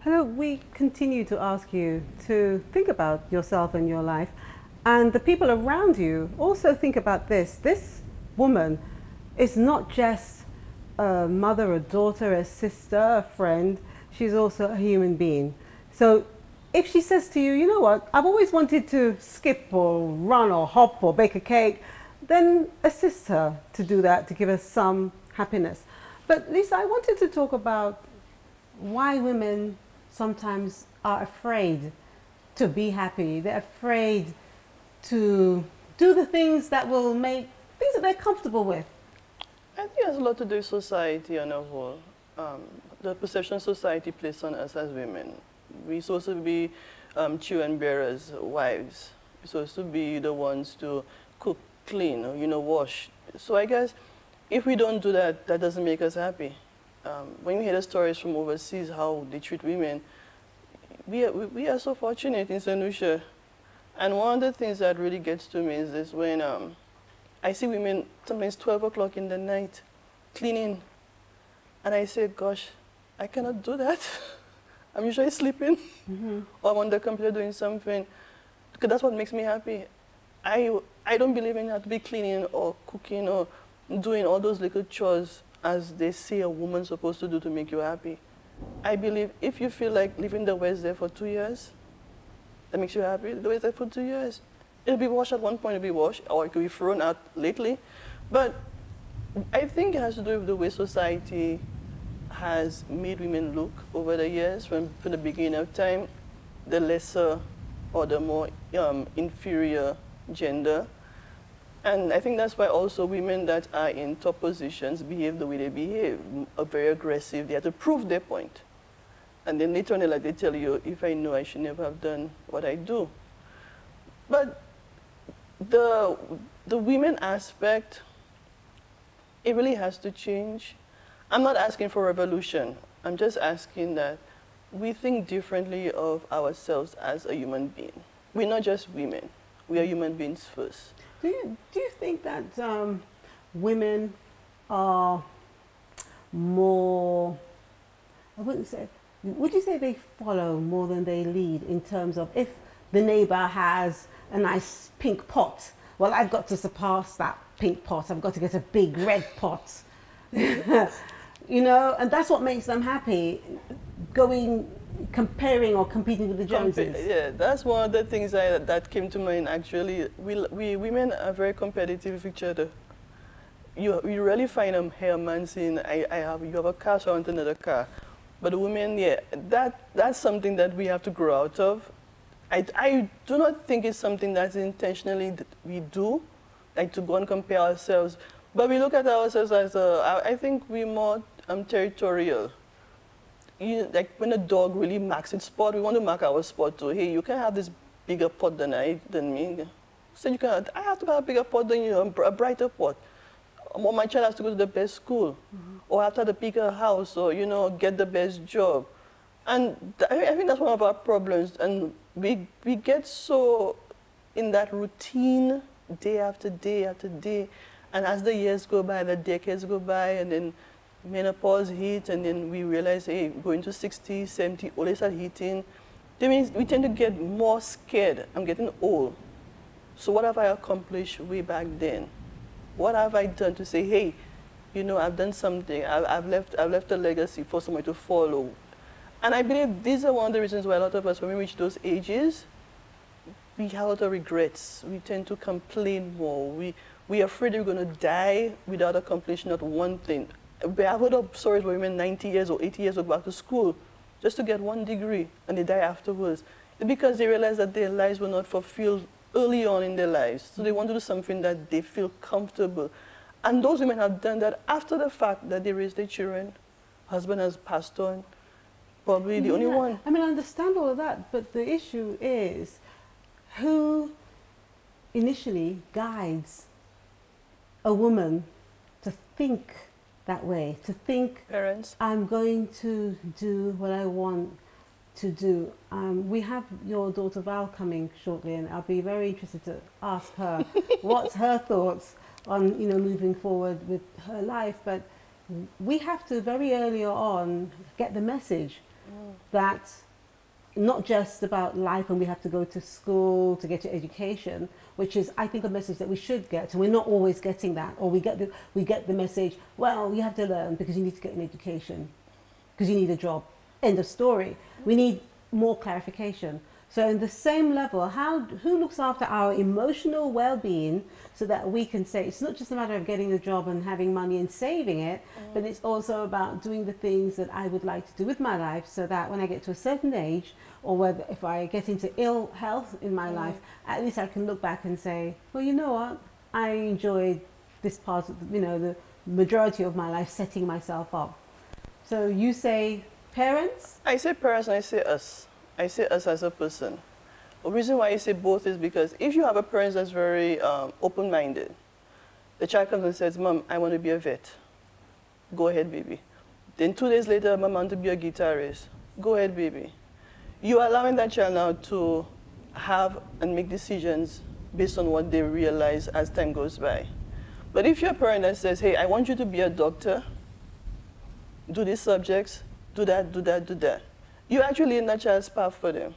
Hello, we continue to ask you to think about yourself and your life, and the people around you also think about this. This woman is not just a mother, a daughter, a sister, a friend, she's also a human being. So if she says to you, you know what, I've always wanted to skip or run or hop or bake a cake, then assist her to do that, to give her some happiness. But Lisa, I wanted to talk about why women sometimes are afraid to be happy. They're afraid to do the things that will make things that they're comfortable with. I think it has a lot to do with society on a whole. The perception society places on us as women. We're supposed to be children bearers, wives. We're supposed to be the ones to cook, clean, or, wash. So I guess if we don't do that, that doesn't make us happy. When we hear the stories from overseas, how they treat women, we are so fortunate in St. Lucia. And one of the things that really gets to me is this, when I see women sometimes 12 o'clock in the night cleaning, and I say, gosh, I cannot do that. I'm usually sleeping, or I'm on the computer doing something, because that's what makes me happy. I don't believe in that to be cleaning or cooking or doing all those little chores as they say a woman's supposed to do to make you happy. I believe if you feel like leaving the waste there for 2 years, that makes you happy, the waste there for 2 years. It'll be washed at one point, it'll be washed, or it could be thrown out lately. But I think it has to do with the way society has made women look over the years. From the beginning of time, the lesser or the more inferior gender. And I think that's why also women that are in top positions behave the way they behave, are very aggressive. They have to prove their point. And then later on, they tell you, if I knew, I should never have done what I do. But the women aspect, it really has to change. I'm not asking for revolution. I'm just asking that we think differently of ourselves as a human being. We're not just women. We are human beings first. Do you think that women are more, I wouldn't say, would you say they follow more than they lead, in terms of if the neighbor has a nice pink pot, well, I've got to surpass that pink pot, I've got to get a big red pot. And that's what makes them happy, comparing or competing with the Joneses. Yeah, that's one of the things that came to mind, actually. We women are very competitive with each other. You rarely find a man saying, you have a car, so I want another car. But the women, yeah, that's something that we have to grow out of. I do not think it's something that's intentionally that we do, like to go and compare ourselves. But we look at ourselves as, I think we're more territorial. Like when a dog really marks its spot, we want to mark our spot too. Hey, you can have this bigger pot than me. So I have to have a bigger pot than you, a brighter pot. Or my child has to go to the best school, or have to have a bigger house, or get the best job. And I think that's one of our problems. And we get so in that routine, day after day after day. And as the years go by, the decades go by, and then menopause hits, and then we realize, hey, going to 60, 70, all this are hitting. That means we tend to get more scared. I'm getting old. So what have I accomplished way back then? What have I done to say, hey, I've done something. I've left a legacy for someone to follow. And I believe these are one of the reasons why a lot of us, when we reach those ages, we have a lot of regrets. We tend to complain more. We're afraid we're going to die without accomplishing not one thing. I've heard of stories where women 90 years or 80 years go back to school just to get one degree, and they die afterwards. It's because they realize that their lives were not fulfilled early on in their lives. So they want to do something that they feel comfortable. And those women have done that after the fact that they raised their children. Husband has passed on, probably the only one. I mean, I understand all of that, but the issue is who initially guides a woman to think that way, to think, Parents. I'm going to do what I want to do. We have your daughter Val coming shortly, and I'll be very interested to ask her what's her thoughts on moving forward with her life. But we have to very early on get the message that not just about life and we have to go to school to get your education, which is, I think, a message that we should get, and we're not always getting that. Or we get the message, well, you have to learn because you need to get an education, because you need a job. End of story. We need more clarification. So in the same level, who looks after our emotional well-being so that we can say, it's not just a matter of getting a job and having money and saving it, but it's also about doing the things that I would like to do with my life so that when I get to a certain age, or whether if I get into ill health in my life, at least I can look back and say, well, you know what? I enjoyed this part of, the majority of my life setting myself up. So you say parents? I say parents and I say us. I say us as a person. The reason why I say both is because if you have a parent that's very open-minded, the child comes and says, Mom, I want to be a vet. Go ahead, baby. Then 2 days later, Mom, I want to be a guitarist. Go ahead, baby. You are allowing that child now to have and make decisions based on what they realize as time goes by. But if you're a parent that says, hey, I want you to be a doctor, do these subjects, do that, do that, do that, you're actually in that child's path for them.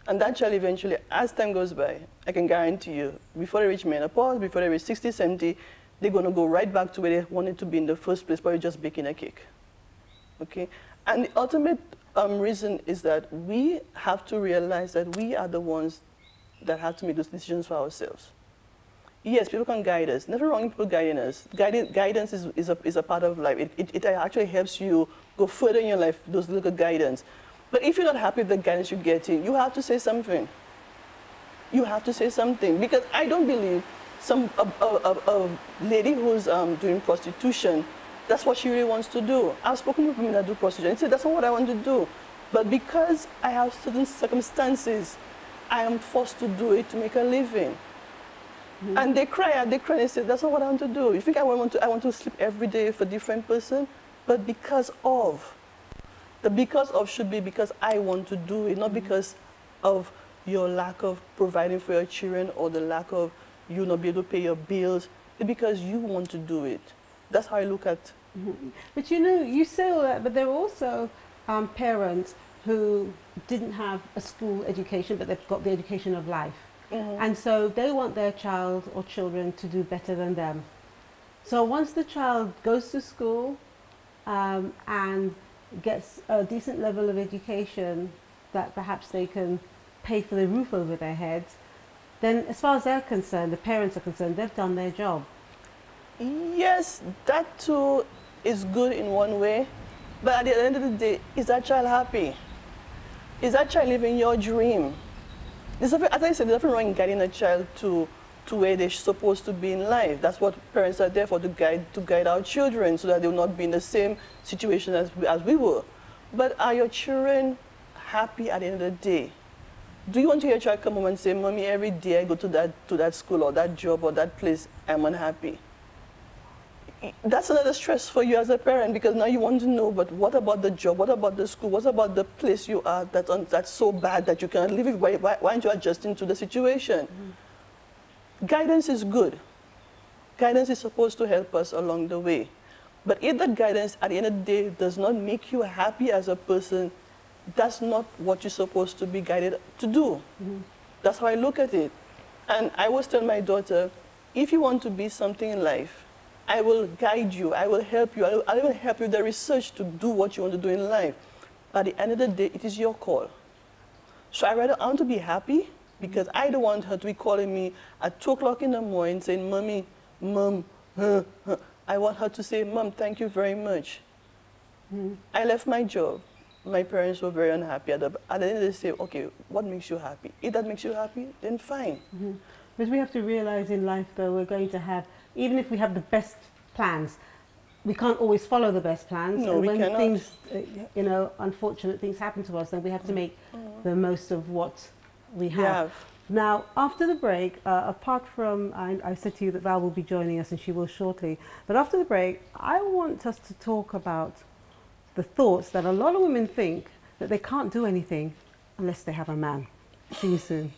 And that child eventually, as time goes by, I can guarantee you, before they reach menopause, before they reach 60, 70, they're going to go right back to where they wanted to be in the first place, probably just baking a cake. Okay? And the ultimate reason is that we have to realize that we are the ones that have to make those decisions for ourselves. Yes, people can guide us. Nothing wrong with people guiding us. Guidance is a part of life. It actually helps you go further in your life, those little guidance. But if you're not happy with the guidance you're getting, you have to say something. You have to say something. Because I don't believe a lady who's doing prostitution, that's what she really wants to do. I've spoken with women that do prostitution and say, that's not what I want to do. But because I have certain circumstances, I am forced to do it to make a living. And they cry and they say, that's not what I want to do. You think I want to sleep every day for a different person? But because of. The because of should be because I want to do it, not because of your lack of providing for your children or the lack of you not be able to pay your bills. It's because you want to do it. That's how I look at. But you say all that, but there are also parents who didn't have a school education, but they've got the education of life. And so they want their child or children to do better than them. So once the child goes to school and gets a decent level of education that perhaps they can pay for the roof over their heads, then as far as they're concerned, the parents are concerned, they've done their job. Yes, that too is good in one way, but at the end of the day, is that child happy? Is that child living your dream? As I said, there's nothing wrong in guiding a child to where they're supposed to be in life. That's what parents are there for, to guide our children so that they will not be in the same situation as we were. But are your children happy at the end of the day? Do you want to hear your child come home and say, Mommy, every day I go to that school or that job or that place, I'm unhappy? That's another stress for you as a parent, because now you want to know, but what about the job? What about the school? What about the place you are that's so bad that you cannot live it? Why aren't you adjusting to the situation? Guidance is good. Guidance is supposed to help us along the way. But if that guidance at the end of the day does not make you happy as a person, that's not what you're supposed to be guided to do. That's how I look at it. And I always tell my daughter, if you want to be something in life, I will guide you, I will help you, I'll even help you with the research to do what you want to do in life. But at the end of the day, it is your call. So I want to be happy, because I don't want her to be calling me at 2 o'clock in the morning saying, Mommy, Mom, I want her to say, Mom, thank you very much. I left my job. My parents were very unhappy. At the end they say, okay, what makes you happy? If that makes you happy, then fine. But we have to realize in life, though, we're going to have, even if we have the best plans, we can't always follow the best plans. No, and we when cannot. things, unfortunate things happen to us, then we have to make the most of what we have. Now, after the break, apart from, I said to you that Val will be joining us and she will shortly, but after the break, I want us to talk about the thoughts that a lot of women think that they can't do anything unless they have a man. See you soon.